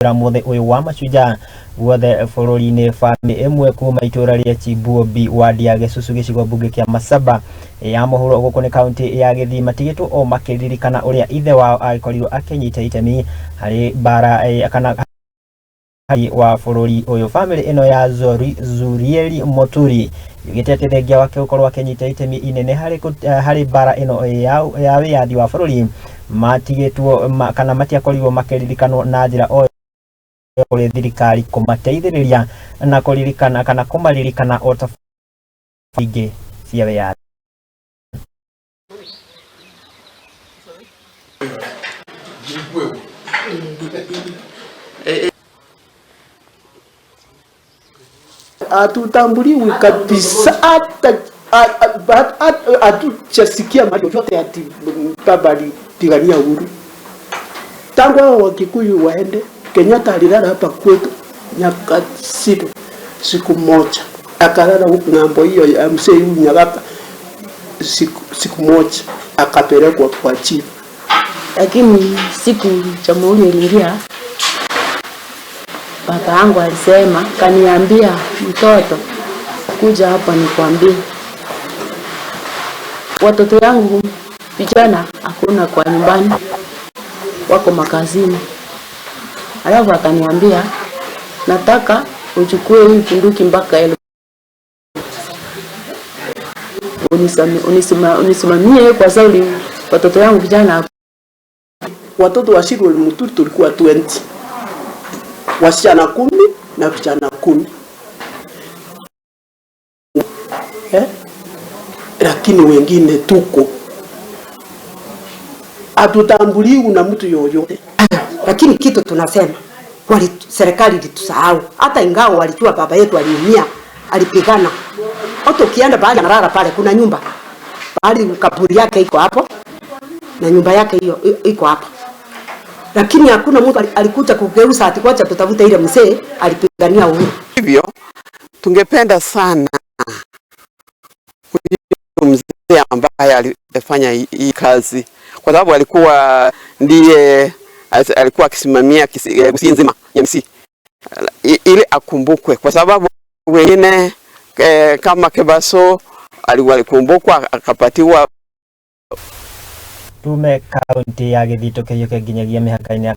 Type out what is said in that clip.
Muthi uyu wa Mashujaa wothe bururi-ini family Imwe Kuuma Ituura ria Chibwobi Wadi ya Gesusu Gicigo Mbunge kia Masaba ya Muhuro guku ni kaunti ya Githi Matigitwo o Makiririkana uria ithe wao Akorirwo Akinyita Itemi hari Mbaara kana wa bururi uyu family ino ya Zurieri Moturi Yuugite Thengia wake ukorwo Akinyita Itemi inene hari Mbaara ino ya Wiyathi wa bururi Matigitwo kana matiakorirwo makiririkanwo na njira kuri thirikari kumateithiriria na kuririkana kana kumaririkana o tafinge cia Wiyathi. Hatutambuliwi kabisa, hatujasikia chochote ati baba alipigania uhuru. Tangu hao Wakikuyu waende, Kenyatta alilala hapa kwetu miaka 6, siku moja akalala huku ng'ambo hiyo ya mzee huyu Nyagaka, siku moja akapelekwa kwa chief. Lakini siku jamhuri iliingia, baba yangu alisema, kaniambia, mtoto kuja hapa nikwambie, watoto yangu vijana hakuna kwa nyumbani, wako makazini. Alafu akaniambia, nataka uchukue hii bunduki mpaka unisimamie kwa sababu watoto yangu vijana. Watoto wa Shirwe Moturi tulikuwa 20, wasichana 10 na vijana 10. Lakini wengine tuko hatutambuliwi na mtu yoyote. Lakini kitu tunasema, serikali ilitusahau. Hata ingawa walijua baba yetu aliumia, alipigana. Hata ukienda baada analala pale, kuna nyumba bali kaburi yake iko hapo na nyumba yake hiyo iko hapo. Lakini hakuna mtu alikuja kugeuza ati kwacha tutavuta ile mzee alipigania uhuru. Hivyo tungependa sana mzee ambaye alifanya hii kazi, kwa sababu alikuwa ndiye alikuwa akisimamia Kisii nzima ya Msi, ili akumbukwe, kwa sababu wengine kama Kebaso alikumbukwa akapatiwa. Tume kaunti ya Githi tukiyoke nginyagia mihaka-ini